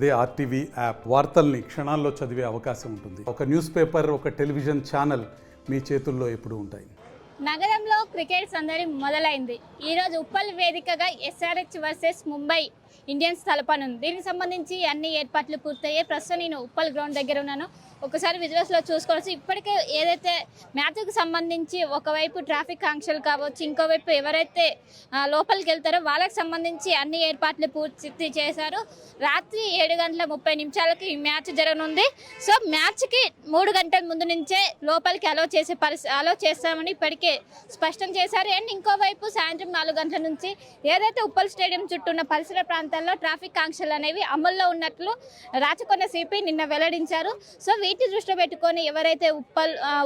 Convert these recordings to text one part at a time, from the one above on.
అదే RTV app వార్తల్ని క్షణాల్లో చదివే అవకాశం ఉంటుంది. ఒక న్యూస్ పేపర్, ఒక టెలివిజన్ ఛానల్ మీ చేతుల్లో ఎప్పుడూ ఉంటాయి. నగరంలో క్రికెట్ సందడి మొదలైంది. ఈరోజు ఉప్పల్ వేదికగా ఎస్ఆర్హెచ్ వర్సెస్ ముంబై ఇండియన్స్ తలపనుంది. దీనికి సంబంధించి అన్ని ఏర్పాట్లు పూర్తయ్యాయి. ప్రస్తుతం నేను ఉప్పల్ గ్రౌండ్ దగ్గర ఉన్నాను. ఒకసారి విజువల్స్లో చూసుకోవచ్చు. ఇప్పటికే ఏదైతే మ్యాచ్కి సంబంధించి ఒకవైపు ట్రాఫిక్ ఆంక్షలు కావచ్చు, ఇంకోవైపు ఎవరైతే లోపలికి వెళ్తారో వాళ్ళకి సంబంధించి అన్ని ఏర్పాట్లు పూర్తి చేశారు. రాత్రి 7:30 ఈ మ్యాచ్ జరగనుంది. సో మ్యాచ్కి 3 గంటల ముందు నుంచే లోపలికి అలో చేస్తామని ఇప్పటికే స్పష్టం చేశారు. అండ్ ఇంకోవైపు సాయంత్రం 4 గంటల నుంచి ఏదైతే ఉప్పల్ స్టేడియం చుట్టూ ఉన్న పరిసర ప్రాంతాల్లో ట్రాఫిక్ ఆంక్షలు అనేవి అమల్లో ఉన్నట్లు రాచకొండ సిపి నిన్న వెల్లడించారు. సో వీటి దృష్టిలో పెట్టుకొని ఎవరైతే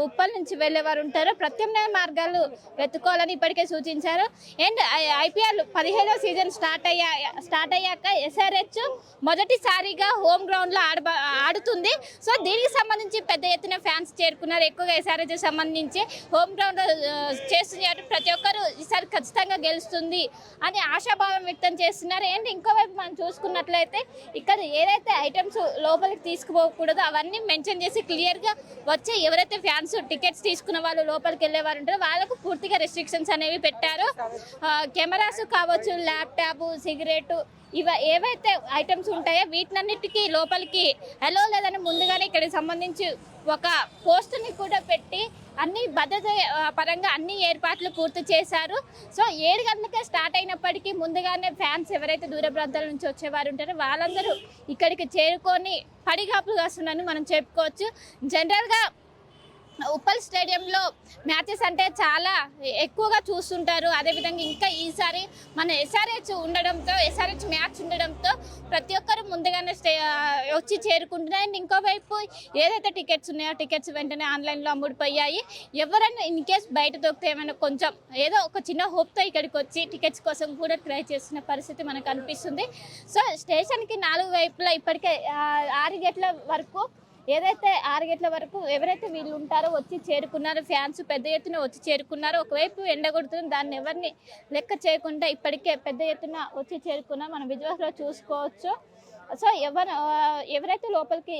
ఉప్పల్ నుంచి వెళ్ళేవారు ఉంటారో ప్రత్యామ్నాయ మార్గాలు వెతుక్కోవాలని ఇప్పటికే సూచించారు. అండ్ ఐపీఎల్ 15వ సీజన్ స్టార్ట్ అయ్యాక ఎస్ఆర్హెచ్ మొదటిసారిగా హోమ్ గ్రౌండ్లో ఆడుతుంది. సో దీనికి సంబంధించి పెద్ద ఎత్తున ఫ్యాన్స్ చేరుకున్నారు. ఎక్కువగా ఎస్ఆర్హెచ్ సంబంధించి హోమ్ గ్రౌండ్లో చేస్తున్నారు. ప్రతి ఒక్కరు ఈసారి ఖచ్చితంగా గెలుస్తుంది అని ఆశాభావం వ్యక్తం చేస్తున్నారు. అండ్ ఇంకోవైపు మనం చూసుకున్నట్లయితే ఇక్కడ ఏదైతే ఐటమ్స్ లోపలికి తీసుకుపోకూడదో అవన్నీ మెన్షన్ చేసి క్లియర్గా వచ్చే ఎవరైతే ఫ్యాన్స్ టికెట్స్ తీసుకున్న వాళ్ళు లోపలికి వెళ్ళేవారు ఉంటారో వాళ్ళకు పూర్తిగా రెస్ట్రిక్షన్స్ అనేవి పెట్టారు. కెమెరాస్ కావచ్చు, ల్యాప్టాప్, సిగరెట్ ఏవైతే ఐటమ్స్ ఉంటాయో వీటినన్నిటికీ లోపలికి అలో లేదని ముందుగానే ఇక్కడికి సంబంధించి ఒక పోస్టర్ని కూడా పెట్టి అన్ని భద్రత పరంగా అన్ని ఏర్పాట్లు పూర్తి చేశారు. సో 7 గంటలకే స్టార్ట్ అయినప్పటికీ ముందుగానే ఫ్యాన్స్ ఎవరైతే దూర ప్రాంతాల నుంచి వచ్చేవారు ఉంటారో వాళ్ళందరూ ఇక్కడికి చేరుకొని పడిగాపులు కాస్తున్నారని మనం చెప్పుకోవచ్చు. జనరల్గా ఉప్పల్ స్టేడియంలో మ్యాచెస్ అంటే చాలా ఎక్కువగా చూస్తుంటారు. అదేవిధంగా ఇంకా ఈసారి మన ఎస్ఆర్హెచ్ మ్యాచ్ ఉండడంతో ప్రతి ఒక్కరు ముందుగానే వచ్చి చేరుకుంటున్నారు. అండ్ ఇంకోవైపు ఏదైతే టికెట్స్ ఉన్నాయో టికెట్స్ వెంటనే ఆన్లైన్లో అమ్ముడిపోయాయి. ఎవరైనా ఇన్ కేస్ బయట దొరికితే ఏమైనా కొంచెం ఏదో ఒక చిన్న హోప్తో ఇక్కడికి వచ్చి టికెట్స్ కోసం కూడా ట్రై చేస్తున్న పరిస్థితి మనకు అనిపిస్తుంది. సో స్టేషన్కి 4 వైపులా ఇప్పటికే 6 గేట్ల వరకు ఎవరైతే వీళ్ళు ఉంటారో వచ్చి చేరుకున్నారు. ఫ్యాన్స్ పెద్ద ఎత్తున వచ్చి చేరుకున్నారు. ఒకవైపు ఎండ కొడుతుంది, దాన్ని ఎవరిని లెక్క చేయకుండా ఇప్పటికే పెద్ద ఎత్తున వచ్చి చేరుకున్నారు. మనం విజువల్స్లో చూసుకోవచ్చు. సో ఎవరైతే లోపలికి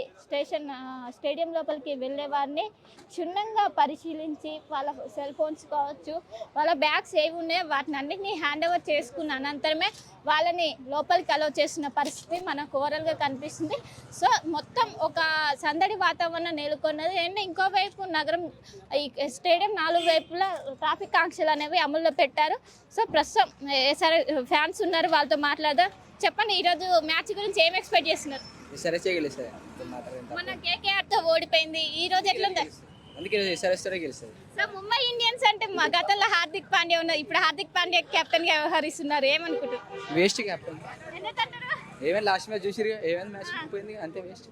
స్టేడియం లోపలికి వెళ్ళే వారిని క్షుణ్ణంగా పరిశీలించి వాళ్ళ సెల్ ఫోన్స్ కావచ్చు, వాళ్ళ బ్యాగ్స్ ఏవి ఉన్నాయో వాటిని అన్నింటినీ హ్యాండ్ ఓవర్ చేసుకున్న అనంతరమే వాళ్ళని లోపలికి అలో చేసిన పరిస్థితి మనకు ఓవరాల్గా కనిపిస్తుంది. సో మొత్తం ఒక సందడి వాతావరణం నెలకొన్నది. అండ్ ఇంకోవైపు నగరం ఈ స్టేడియం 4 వైపులా ట్రాఫిక్ ఆంక్షలు అనేవి అమల్లో పెట్టారు. సో ప్రస్తుతం ఫ్యాన్స్ ఉన్నారు, వాళ్ళతో మాట్లాడదాం. చెప్పండి, ఈరోజు మ్యాచ్ గురించి ఏం ఎక్స్పెక్ట్ చేస్తున్నారు? మన కేకేఆర్తో ఓడిపోయింది, ఈ రోజు ఎట్లుంది? సో ముంబై ఇండియన్స్ అంటే మా గతంలో హార్దిక్ పాండ్యా ఉన్నారు, ఇప్పుడు హార్దిక్ పాండ్యా కెప్టెన్ గా వ్యవహరిస్తున్నారు. ఏమనుకుంటారు? Waste captain. ఏమైనా లాస్ట్ మ్యాచ్ చూసిరు, ఏమైనా మ్యాచ్ పోయింది అంతే వేస్ట్.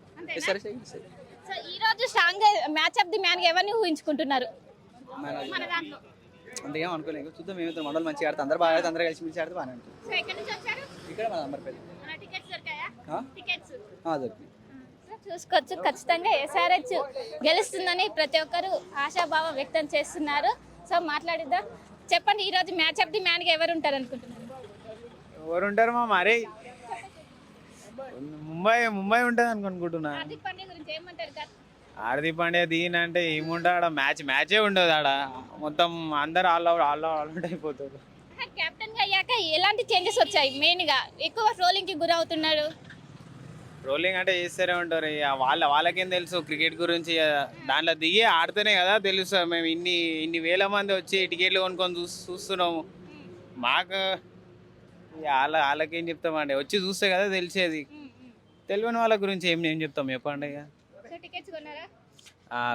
సో ఈ రోజు strong match of the man ఎవరిని ఊహించుకుంటున్నారు? మన దాంట్లో అంతేం అనుకోలేదు. చూద్దాం, ఏమైతే మండలి మంచిగా ఆడితే అందరూ బాగా ఆడితే అందరూ కలిసి మంచిగా ఆడితే బాగానే ఉంటుంది. సో ఎక్కడి నుంచి వచ్చారు? ఇక్కడ మన అంబర్పల్లి. టికెట్స్ దొరికాయా? టికెట్స్ దొరికింది. చూసుకోవచ్చు. ఖచ్చితంగా ఎస్ఆర్హెచ్ గెలుస్తుందని ప్రతి ఒక్కరు ఆశాభావం వ్యక్తం చేస్తున్నారు. సో మాట్లాడిద్దాం. చెప్పండి, ఈరోజు మ్యాచ్ ఆఫ్ ది మ్యాన్గా ఎవరు ఉంటారు అనుకుంటున్నారు? ఎవరు ఉంటారు మా మరి ముంబై ఉంటుంది అనుకుంటున్నా. హార్దిక్ పాండ్యా గురించి ఏమంటారు? హార్దిక్ పాండ్యా దీనంటే ఏముంటుంది ఆడ, మ్యాచే ఉండదు ఆడ. మొత్తం అందరు ఆల్ అవుట్ అయిపోతారు. కెప్టెన్ గా అయ్యాక ఎలాంటి చేంజెస్ వచ్చాయి? మెయిన్ గా ఎక్కువ ట్రోలింగ్ కి గురవుతున్నారు. ట్రోలింగ్ అంటే చేస్తూనే ఉంటారు. వాళ్ళకేం తెలుసు క్రికెట్ గురించి? దాంట్లో దిగి ఆడితేనే కదా తెలుసు. మేము ఇన్ని వేల మంది వచ్చి టికెట్లు కొనుక్కొని చూస్తున్నాము. మాకు వాళ్ళకేం చెప్తామండి, వచ్చి చూస్తే కదా తెలిసేది. తెలియని వాళ్ళ గురించి ఏం చెప్తాం చెప్పండి. ఇక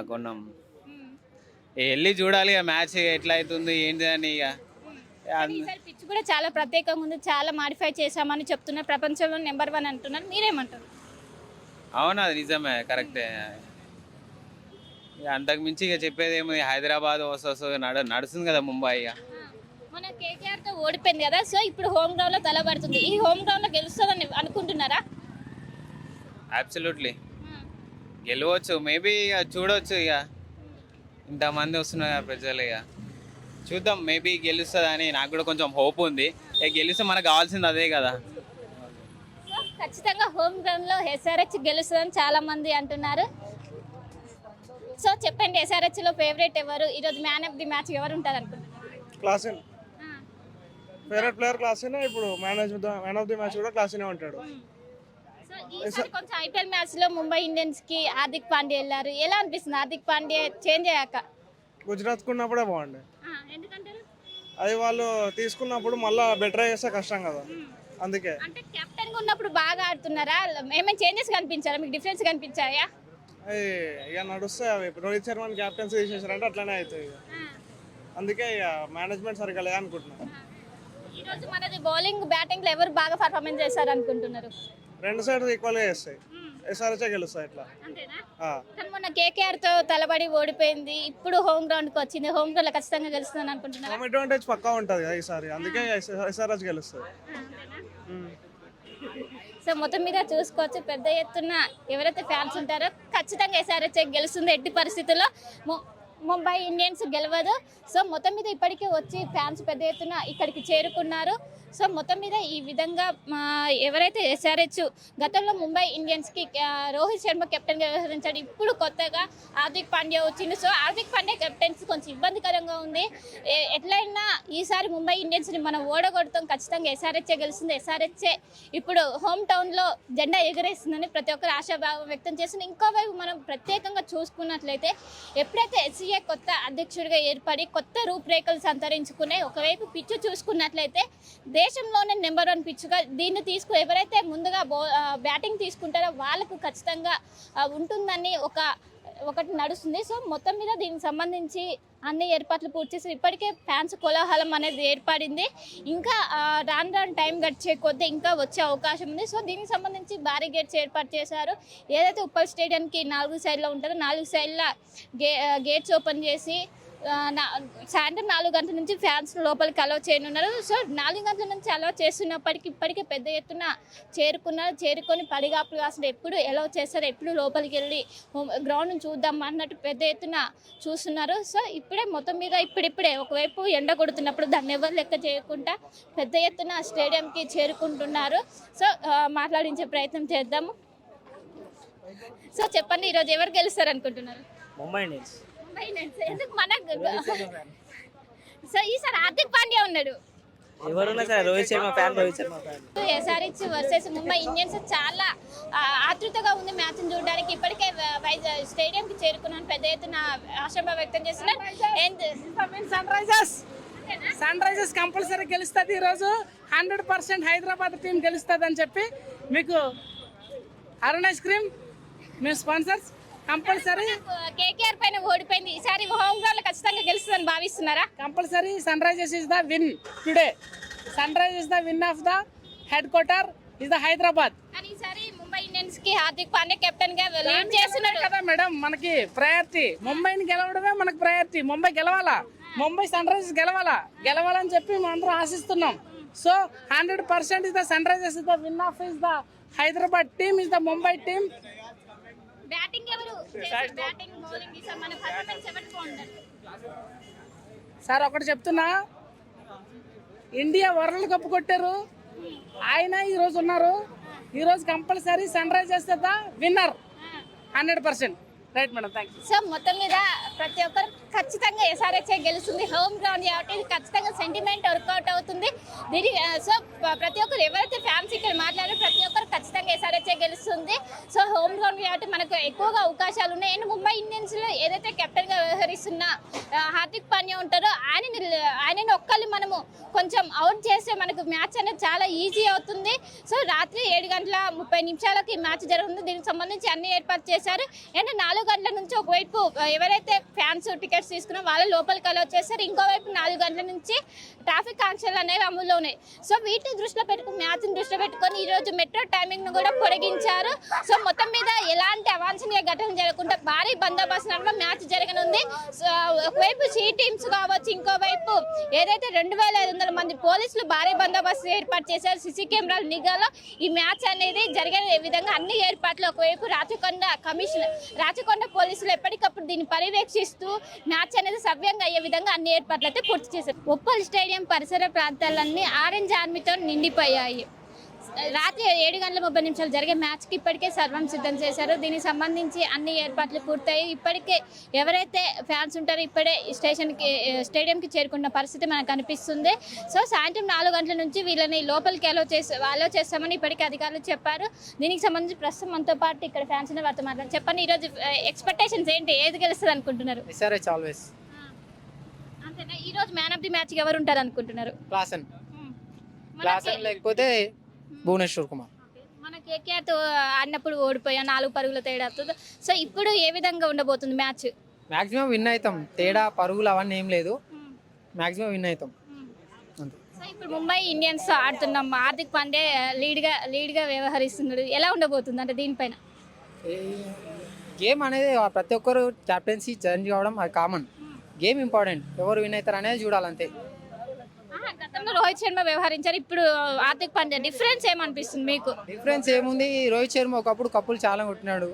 కొన్నాం, వెళ్ళి చూడాలి ఇక మ్యాచ్ ఎట్లా అవుతుంది ఏంటి అని. ఇక పిచ్ కూడా చాలా ప్రత్యేకంగా ఉంది, చాలా మాడిఫై చేశామని చెప్తున్నారు. ప్రపంచంలో నెంబర్ 1 అంటున్నారు. మీరేమంటారు? అవును, అది నిజమే, కరెక్టే. ఇక అంతకు మించి ఇక చెప్పేది ఏముంది. హైదరాబాద్ నడుస్తుంది కదా ముంబై. ఇక మన కేకేఆర్తో ఓడిపోయింది కదా, సో ఇప్పుడు హోమ్ గ్రౌండ్లో తలబడుతుంది. ఈ హోమ్ గ్రౌండ్లో గెలుస్తుందని అనుకుంటున్నారా? అబ్సల్యూట్లీ గెలవచ్చు. మేబీ ఇక చూడవచ్చు. ఇక ఇంతమంది వస్తున్నారు ప్రజలు, ఇక చూద్దాం. మేబీ గెలుస్తుందని నాకు కూడా కొంచెం హోప్ ఉంది. ఇక గెలిస్తే మనకు కావాల్సింది అదే కదా. ఖచ్చితంగా హోమ్ గ్రౌండ్ లో ఎస్ఆర్హెచ్ గెలుస్తుందని చాలా మంది అంటున్నారు. సో చెప్పండి, ఎస్ఆర్హెచ్ లో ఫేవరెట్ ఎవరు, ఈరోజు మ్యాన్ ఆఫ్ ది మ్యాచ్ ఎవరు ఉంటారు అనుకుంటున్నారు? Klaasen favourite player Klaasen. ఇప్పుడు మ్యాన్ ఆఫ్ ది మ్యాచ్ కూడా క్లాసినే ఉంటాడు. సో ఈసారి కొంచెం ఐపీఎల్ మ్యాచ్ లో ముంబై ఇండియన్స్ కి హార్దిక్ పాండ్యా వెళ్ళారు. ఎలా అనిపిస్తుంది హార్దిక్ పాండ్యా చేంజ్ అయ్యాక? గుజరాత్ ఉన్నప్పుడే బాగుండే. ఎందుకంటారు? అది వాళ్ళు తీసుకున్నప్పుడు మళ్ళీ బెటర్ చేస్తే కష్టం కదా, అందుకే. అంటే కెప్టెన్ గా ఉన్నప్పుడు బాగా ఆడుతున్నారా? ఏమైనా చేంజెస్ కనిపించారా మీకు? డిఫరెన్స్ కనిపించాయా? అది ఇక నడుస్తాయి అవి. రోహిత్ శర్మని క్యాప్టెన్సీ తీసేసారంటే అట్లనే అవుతాయి ఇక. అందుకే ఇక మేనేజ్మెంట్ సరిగ్గా లేదనుకుంటున్నాను. ఈ రోజు మనది బౌలింగ్ బ్యాటింగ్ లో ఎవరు బాగా పర్ఫార్మెన్స్ చేశారు అనుకుంటున్నారు? రెండు సైడ్స్ ఈక్వల్గా చేస్తాయి. ఎస్ఆర్హెచ్ గెలుస్తాయి ఇట్లా. కానీ మొన్న కేకేఆర్ తో తలబడి ఓడిపోయింది, ఇప్పుడు హోమ్ గ్రౌండ్ కి వచ్చింది. హోమ్ గ్రౌండ్ లో ఖచ్చితంగా గెలుస్తుంది అనుకుంటున్నారు. హోమ్ అడ్వాంటేజ్ పక్కా ఉంటుంది కదా ఈసారి, అందుకే ఎస్ఆర్హెచ్ గెలుస్తుంది. సో మొత్తం మీద చూసుకోవచ్చు, పెద్ద ఎత్తున ఎవరైతే ఫ్యాన్స్ ఉంటారో ఖచ్చితంగా ఎస్ఆర్హెచ్ గెలుస్తుంది. ఎట్టి పరిస్థితుల్లో ముంబై ఇండియన్స్ గెలవదు. సో మొత్తం మీద ఇప్పటికే వచ్చి ఫ్యాన్స్ పెద్ద ఎత్తున ఇక్కడికి చేరుకున్నారు. సో మొత్తం మీద ఈ విధంగా ఎవరైతే ఎస్ఆర్హెచ్ గతంలో ముంబై ఇండియన్స్కి రోహిత్ శర్మ కెప్టెన్గా వ్యవహరించాడు, ఇప్పుడు కొత్తగా హార్దిక్ పాండ్యా వచ్చింది. సో హార్దిక్ పాండ్యా కెప్టెన్సీ కొంచెం ఇబ్బందికరంగా ఉంది. ఎట్లయినా ఈసారి ముంబై ఇండియన్స్ని మనం ఓడగొడతాం, ఖచ్చితంగా ఎస్ఆర్హెచ్ఏ గెలుస్తుంది. ఎస్ఆర్హెచ్ఏ ఇప్పుడు హోమ్ టౌన్లో జెండా ఎగరేస్తుందని ప్రతి ఒక్కరు ఆశాభావం వ్యక్తం చేస్తుంది. ఇంకోవైపు మనం ప్రత్యేకంగా చూసుకున్నట్లయితే ఎప్పుడైతే ఎస్సీఏ కొత్త అధ్యక్షుడిగా ఏర్పడి కొత్త రూపురేఖలు సంతరించుకునే ఒకవైపు పిచ్చు చూసుకున్నట్లయితే దేశంలోనే నెంబర్ 1 పిచ్చుగా దీన్ని ఎవరైతే ముందుగా బ్యాటింగ్ తీసుకుంటారో వాళ్ళకు ఖచ్చితంగా ఉంటుందని ఒకటి నడుస్తుంది. సో మొత్తం మీద దీనికి సంబంధించి అన్ని ఏర్పాట్లు పూర్తి చేసి ఇప్పటికే ఫ్యాన్స్ కోలాహలం అనేది ఏర్పడింది. ఇంకా రాను టైం గడిచే కొద్దీ ఇంకా వచ్చే అవకాశం ఉంది. సో దీనికి సంబంధించి భారీ గేట్స్ ఏర్పాటు చేశారు. ఏదైతే ఉప్పల్ స్టేడియంకి 4 సైడ్లో ఉంటుందో 4 సైడ్ల గేట్స్ ఓపెన్ చేసి సాయంత్రం 4 గంటల నుంచి ఫ్యాన్స్ లోపలికి అలౌ చేయనున్నారు. సో 4 గంటల నుంచి అలౌ చేస్తున్నప్పటికీ ఇప్పటికే పెద్ద ఎత్తున చేరుకొని పడిగాపులు కాసిన ఎప్పుడు అలౌ చేస్తారు, ఎప్పుడు లోపలికి వెళ్ళి గ్రౌండ్ని చూద్దాం అన్నట్టు పెద్ద ఎత్తున చూస్తున్నారు. సో ఇప్పుడే మొత్తం మీద ఇప్పుడిప్పుడే ఒకవైపు ఎండ కొడుతున్నప్పుడు దాన్ని ఎవరు లెక్క చేయకుండా పెద్ద ఎత్తున స్టేడియంకి చేరుకుంటున్నారు. సో మాట్లాడించే ప్రయత్నం చేద్దాము. సో చెప్పండి, ఈరోజు ఎవరు గెలుస్తారు అనుకుంటున్నారు? ముంబై ఇండియన్స్. ఎందుకు మన సో ఈసారి హార్దిక్ పాండ్యా ఉన్నాడు. ఎవరున్నా సరే Rohit Sharma fan. SRH versus Mumbai Indians చాలా ఆతృతగా ఉంది మ్యాచ్ని చూడడానికి. ఇప్పటికే స్టేడియంకి చేరుకున్నాను, పెద్ద ఎత్తున ఆశాభావం వ్యక్తం చేస్తున్నారు. సన్ రైజర్స్ కంపల్సరీ గెలుస్తుంది. ఈరోజు 100% హైదరాబాద్ టీం గెలుస్తుంది అని చెప్పి మీకు అరుణ్ ఐస్ క్రీమ్ మేము స్పాన్సర్స్ కంపల్సరీ. కేకేఆర్ పైన ఓడిపోయింది, ఈసారి హోమ్ గ్రౌండ్ లో ఖచ్చితంగా గెలుస్తుందని భావిస్తున్నారా? Compulsory Sunrisers is the win today. Sunrisers the win of the head quarter is the Hyderabad. కానీ ఈసారి ముంబై ఇండియన్స్ కి హార్దిక్ పాండ్యా కెప్టెన్ గా లీడ్ చేస్తున్నాడు కదా మేడం. మనకి ప్రయారిటీ ముంబైని గెలవడమే మనకు ప్రయారిటీ. ముంబై గెలవాలా, ముంబై సన్ రైజర్స్ గెలవాలని చెప్పి మనం అందరం ఆశిస్తున్నాం. So 100% is the Sunrisers is the win of is the Hyderabad team is the Mumbai team. Batting ఎవరు బ్యాటింగ్ బౌలింగ్ ఈసారి మన పర్ఫార్మెన్స్ ఎవరు బాగుంటారు? సార్ ఒకటి చెప్తున్నా, ఇండియా వరల్డ్ కప్ కొట్టారు, ఆయన ఈరోజు ఉన్నారు. ఈరోజు compulsory Sunrisers the winner 100%. Right madam, thank you. So మొత్తం మీద ప్రతి ఒక్కరు ఖచ్చితంగా ఎస్ఆర్హెచ్ఏ గెలుస్తుంది. హోమ్ గ్రౌండ్ కాబట్టి ఇది ఖచ్చితంగా సెంటిమెంట్ వర్కౌట్ అవుతుంది. దీని సో ప్రతి ఒక్కరు ఎవరైతే ఫ్యాన్స్ ఇక్కడ మాట్లాడారో ప్రతి ఒక్కరు ఖచ్చితంగా ఎస్ఆర్హెచ్ఏ గెలుస్తుంది. సో హోమ్ గ్రౌండ్ కాబట్టి మనకు ఎక్కువగా అవకాశాలు ఉన్నాయి. అండ్ ముంబై ఇండియన్స్లో ఏదైతే కెప్టెన్గా వ్యవహరిస్తున్న హార్దిక్ పాండ్యా ఉంటారో ఆయనని ఒక్కళ్ళు మనము కొంచెం అవుట్ చేస్తే మనకు మ్యాచ్ అనేది చాలా ఈజీ అవుతుంది. సో రాత్రి 7:30 మ్యాచ్ జరుగుతుంది. దీనికి సంబంధించి అన్ని ఏర్పాటు చేశారు. అండ్ 4 గంటల నుంచి ఒకవైపు ఎవరైతే ఫ్యాన్స్ టికెట్స్ తీసుకున్నా వాళ్ళు లోపలికి అలౌ చేస్తారు. ఇంకోవైపు 4 గంటల నుంచి ట్రాఫిక్ ఆంక్షలు అనేవి అమల్లో ఉన్నాయి. సో వీటిని దృష్టిలో పెట్టుకుని మ్యాచ్ని దృష్టిలో పెట్టుకొని ఈరోజు మెట్రో టైమింగ్ను కూడా పొడిగించారు. సో మొత్తం మీద ఎలాంటి అవాంఛనీయ ఘటనలు జరగకుండా భారీ బందోబస్తు నడుమ మ్యాచ్ జరగనుంది. సో ఒకవైపు సి టీమ్స్ కావచ్చు, ఇంకోవైపు ఏదైతే 2500 మంది పోలీసులు భారీ బందోబస్తు ఏర్పాటు చేశారు. సిసి కెమెరాల నిఘాలో ఈ మ్యాచ్ అనేది జరిగే విధంగా అన్ని ఏర్పాట్లు. ఒకవైపు రాచకొండ పోలీసులు ఎప్పటికప్పుడు దీన్ని పర్యవేక్షిస్తూ మ్యాచ్ అనేది సవ్యంగా అయ్యే విధంగా అన్ని ఏర్పాట్లు అయితే పూర్తి చేశారు. ఉప్పల్ స్టేడియం పరిసర ప్రాంతాలన్నీ ఆరెంజ్ ఆర్మీతో నిండిపోయాయి. రాత్రి 7:30 జరిగే మ్యాచ్కి ఇప్పటికే సర్వం సిద్ధం చేశారు. దీనికి సంబంధించి అన్ని ఏర్పాట్లు పూర్తయి ఇప్పటికే ఎవరైతే ఫ్యాన్స్ ఉంటారో ఇప్పుడే స్టేడియంకి చేరుకున్న పరిస్థితి మనకు కనిపిస్తుంది. సో సాయంత్రం 4 గంటల నుంచి వీళ్ళని లోపలికి అలో చేస్తామని ఇప్పటికే అధికారులు చెప్పారు. దీనికి సంబంధించి ప్రస్తుతం మనతో పాటు ఇక్కడ ఫ్యాన్స్ ఉన్న వారితో మాట్లాడారు. చెప్పండి, ఈరోజు ఎక్స్పెక్టేషన్స్ ఏంటి? ఏది గెలుస్తుంది అనుకుంటున్నారు? SRH always. అంతేనా? ఈరోజు మ్యాన్ ఆఫ్ ది మ్యాచ్ ఎవరు ఉంటారు అనుకుంటున్నారు? క్లాసన్ లేకపోతే భువనేశ్వర్ కుమార్. మన కేకేఆర్తో ఆడినప్పుడు ఓడిపోయా 4 పరుగుల తేడాతో. సో ఇప్పుడు ఏ విధంగా ఉండబోతుంది మ్యాచ్? మాక్సిమం విన్ అవుతాం, తేడా పరుగులు అవన్నీ ఏం లేదు, మాక్సిమం విన్ అవుతాం అంతే. సో ఇప్పుడు ముంబై ఇండియన్స్ ఆడుతున్నాం, హార్దిక్ పాండే లీడ్గా వ్యవహరిస్తున్నాడు. ఎలా ఉండబోతుంది అంటే దీనిపైన? గేమ్ అనేది ప్రతి ఒక్కరు కెప్టెన్సీ చేంజ్ కావడం అది కామన్. గేమ్ ఇంపార్టెంట్, ఎవరు విన్ అవుతారు అనేది చూడాలంతే. గతంలో రోహిత్ శర్మ వ్యవహరించారు, ఇప్పుడు హార్దిక్ పాండ్యా. డిఫరెన్స్ ఏమనిపిస్తుంది మీకు? డిఫరెన్స్ ఏముంది, రోహిత్ శర్మ ఒకప్పుడు కప్పులు చాలా కొట్టినాడు,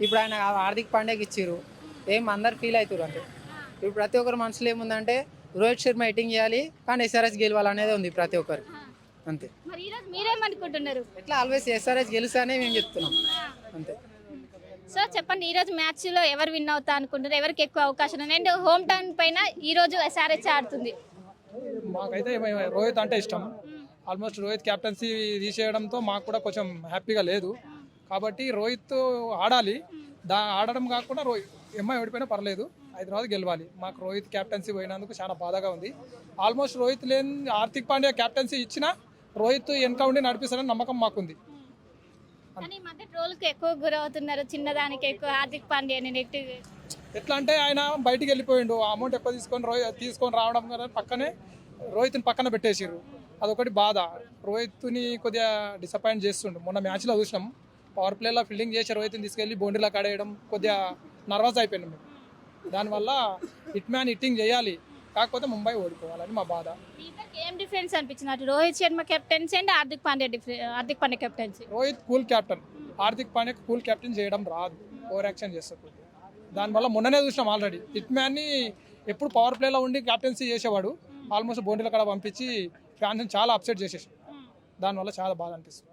ఇప్పుడు ఆయన హార్దిక్ పాండ్యాకి ఇచ్చారు, ఏం అందరు ఫీల్ అవుతారు అంటే. ఇప్పుడు ప్రతి ఒక్కరు మనసులో ఏముందంటే రోహిత్ శర్మ హిట్టింగ్ చేయాలి కానీ ఎస్ఆర్హెచ్ గెలవాలనేది ఉంది ప్రతి ఒక్కరు అంతే. మరి ఈరోజు మీరేమనుకుంటున్నారు? ఎట్లా ఆల్వేస్ ఎస్ఆర్హెచ్ గెలుస్తానే మేము చెప్తున్నాం అంతే. సో చెప్పండి, ఈరోజు మ్యాచ్లో ఎవరు విన్ అవుతా అనుకుంటున్నారు? ఎవరికి ఎక్కువ అవకాశం ఉంది? అండ్ హోమ్ టౌన్ పైన ఈరోజు ఎస్ఆర్హెచ్ ఆడుతుంది. మాకైతే రోహిత్ అంటే ఇష్టం. ఆల్మోస్ట్ రోహిత్ క్యాప్టెన్సీ తీసేయడంతో మాకు కూడా కొంచెం హ్యాపీగా లేదు. కాబట్టి రోహిత్ ఆడాలి, ఆడడం కాకుండా ఎంఐ ఓడిపోయినా పర్లేదు, హైదరాబాద్ గెలవాలి. మాకు రోహిత్ క్యాప్టెన్సీ పోయినందుకు చాలా బాధగా ఉంది. ఆల్మోస్ట్ రోహిత్ లేని హార్దిక్ పాండ్యా క్యాప్టెన్సీ ఇచ్చినా రోహిత్ వెనక ఉండి నడిపిస్తారని నమ్మకం మాకుంది. కానీ ఈ మధ్య ట్రోల్కి ఎక్కువ గురవుతున్నారు, చిన్నదానికి ఎక్కువ హార్దిక్ పాండ్యా నెగిటివ్. ఎట్లా అంటే ఆయన బయటికి వెళ్ళిపోయిండు, అమౌంట్ ఎక్కువ తీసుకొని రావడం కదా, పక్కనే రోహిత్ని పక్కన పెట్టేసారు. అదొకటి బాధ. రోహిత్ని కొద్దిగా డిసప్పాయింట్ చేస్తుండు. మొన్న మ్యాచ్లో చూసినాం, పవర్ ప్లేలో ఫీల్డింగ్ చేసి రోహిత్ని తీసుకెళ్ళి బౌండరీలో కడేయడం కొద్దిగా నర్వస్ అయిపోయినాం మేము. దానివల్ల హిట్టింగ్ చేయాలి, కాకపోతే ముంబై ఓడిపోవాలని మా బాధ. ఏం డిఫరెన్స్ అనిపించినట్టు Rohit Sharma captaincy and Hardik Pandya captaincy? Rohit cool captain, Hardik Pandya cool captain చేయడం రాదు, ఓవర్ యాక్షన్ చేస్తారు. దానివల్ల మొన్ననే చూసినాం ఆల్రెడీ. హిట్మ్యాన్ని ఎప్పుడు పవర్ ప్లేలో ఉండి క్యాప్టెన్సీ చేసేవాడు, ఆల్మోస్ట్ బౌండరీల కాడ పంపించి ఫ్యాన్స్ చాలా అప్సెట్ చేసేసాడు. దానివల్ల చాలా బాధ అనిపిస్తుంది.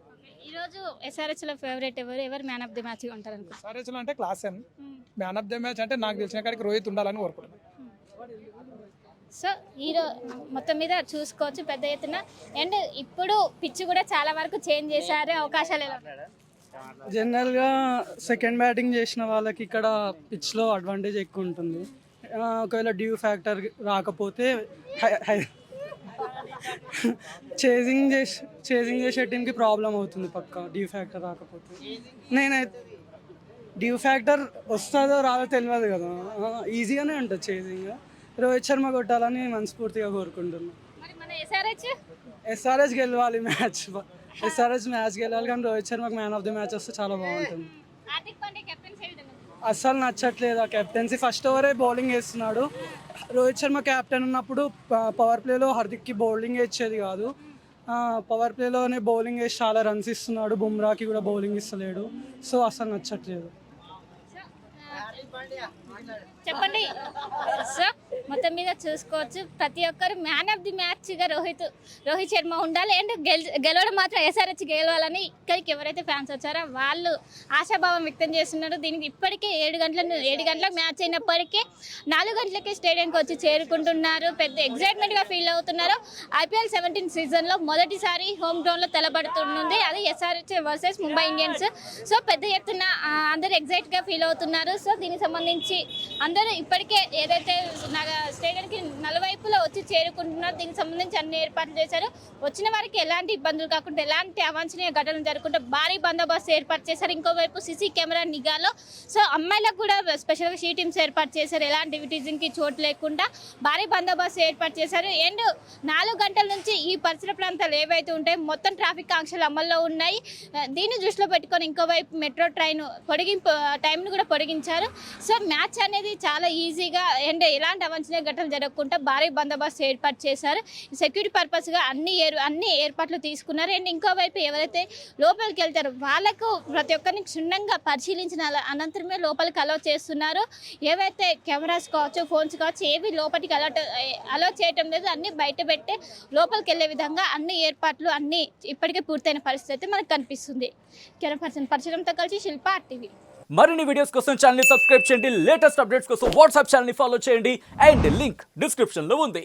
ఈరోజు ఎస్ఆర్హెచ్లో ఫేవరెట్ ఎవరు మ్యాన్ ఆఫ్ ది మ్యాచ్ ఉంటారు అనుకుంటున్నారు? ఎస్ఆర్హెచ్లో అంటే Klaasen. Man of the match అంటే నాకు తెలిసిన కాడికి రోహిత్ ఉండాలని కోరుకుంటున్నాను. సో మొత్తం మీద చూసుకోవచ్చు పెద్ద ఎత్తున. అండ్ ఇప్పుడు పిచ్ కూడా చాలా వరకు చేంజ్ చేశారు, అవకాశాలు ఎలా? జనరల్గా సెకండ్ బ్యాటింగ్ చేసిన వాళ్ళకి ఇక్కడ పిచ్లో అడ్వాంటేజ్ ఎక్కువ ఉంటుంది. ఒకవేళ డ్యూ ఫ్యాక్టర్ రాకపోతే చేజింగ్ చేసే టీంకి ప్రాబ్లం అవుతుంది పక్కా, డ్యూ ఫ్యాక్టర్ రాకపోతే. నేనైతే డ్యూ ఫ్యాక్టర్ వస్తుందో రాదో తెలియదు కదా, ఈజీగానే ఉంటుంది చేజింగ్. రోహిత్ శర్మ కొట్టాలని మనస్ఫూర్తిగా కోరుకుంటున్నాను. ఎస్ఆర్హెచ్ గెలవాలి మ్యాచ్, ఎస్ఆర్హెచ్ మ్యాచ్ గెలవాలి, కానీ రోహిత్ శర్మకి మ్యాన్ ఆఫ్ ది మ్యాచ్ వస్తే చాలా బాగుంటుంది. అస్సలు నచ్చట్లేదు ఆ కెప్టెన్సీ. ఫస్ట్ ఓవరే బౌలింగ్ వేస్తున్నాడు. రోహిత్ శర్మ కెప్టెన్ ఉన్నప్పుడు పవర్ ప్లేలో హార్దిక్కి బౌలింగ్ ఇచ్చేది కాదు, పవర్ ప్లేలోనే బౌలింగ్ వేసి చాలా రన్స్ ఇస్తున్నాడు. బుమ్రాకి కూడా బౌలింగ్ ఇస్తలేడు. సో అస్సలు నచ్చట్లేదు. చెప్పండి సార్, మొత్తం మీద చూసుకోవచ్చు ప్రతి ఒక్కరు మ్యాన్ ఆఫ్ ది మ్యాచ్గా రోహిత్ శర్మ ఉండాలి. అండ్ గెలవడం మాత్రం ఎస్ఆర్హెచ్ గెలవాలని ఇక్కడికి ఎవరైతే ఫ్యాన్స్ వచ్చారో వాళ్ళు ఆశాభావం వ్యక్తం చేస్తున్నారు. దీనికి ఇప్పటికే 7 గంటలకు మ్యాచ్ అయినప్పటికీ 4 గంటలకి స్టేడియంకి వచ్చి చేరుకుంటున్నారు, పెద్ద ఎగ్జైట్మెంట్గా ఫీల్ అవుతున్నారు. IPL 17 సీజన్లో మొదటిసారి హోమ్ గ్రౌండ్లో తలపడుతుంది, అది SRH versus Mumbai Indians. So పెద్ద ఎత్తున అందరూ ఎగ్జైట్గా ఫీల్ అవుతున్నారు. సో దీనికి సంబంధించి అందరూ ఇప్పటికే ఏదైతే స్టేడియంకి నలువైపులో వచ్చి చేరుకుంటున్నారు, దీనికి సంబంధించి అన్ని ఏర్పాట్లు చేశారు. వచ్చిన వారికి ఎలాంటి ఇబ్బందులు కాకుండా, ఎలాంటి అవాంఛనీయ ఘటనలు జరగకుండా భారీ బందోబస్తు ఏర్పాటు చేశారు. ఇంకోవైపు CC కెమెరా నిఘాలో సో అమ్మాయిలకు కూడా స్పెషల్గా షీ టీమ్స్ ఏర్పాటు చేశారు. ఎలాంటి విటిజింగ్కి చోటు లేకుండా భారీ బందోబస్తు ఏర్పాటు చేశారు. అండ్ 4 గంటల నుంచి ఈ పరిసర ప్రాంతాలు ఏవైతే ఉంటాయో మొత్తం ట్రాఫిక్ ఆంక్షలు అమల్లో ఉన్నాయి. దీన్ని దృష్టిలో పెట్టుకొని ఇంకోవైపు మెట్రో ట్రైన్ టైంను కూడా పొడిగించారు. సో మ్యాచ్ అనేది అనేది చాలా ఈజీగా అండ్ ఎలాంటి అవాంఛనీయ ఘటనలు జరగకుండా భారీ బందోబస్తు ఏర్పాటు చేశారు. సెక్యూరిటీ పర్పస్గా అన్ని ఏర్పాట్లు తీసుకున్నారు. అండ్ ఇంకోవైపు ఎవరైతే లోపలికి వెళ్తారో వాళ్ళకు ప్రతి ఒక్కరిని క్షుణ్ణంగా పరిశీలించిన అనంతరమే లోపలికి అలౌ చేస్తున్నారు. ఏవైతే కెమెరాస్ కావచ్చు, ఫోన్స్ కావచ్చు, ఏవి లోపలికి అలౌ చేయటం లేదు. అన్ని బయట పెట్టే లోపలికి వెళ్ళే విధంగా అన్ని ఏర్పాట్లు అన్ని ఇప్పటికే పూర్తయిన పరిస్థితి అయితే మనకు కనిపిస్తుంది. కెమెరా పర్సన్ పరిచయంతో కలిసి శిల్ప RTV. మరిన్ని వీడియోస్ కోసం ఛానల్ ని సబ్స్క్రైబ్ చేయండి. లేటెస్ట్ అప్డేట్స్ కోసం వాట్సాప్ ఛానల్ ని ఫాలో చేయండి. అండ్ లింక్ డిస్క్రిప్షన్ లో ఉంది.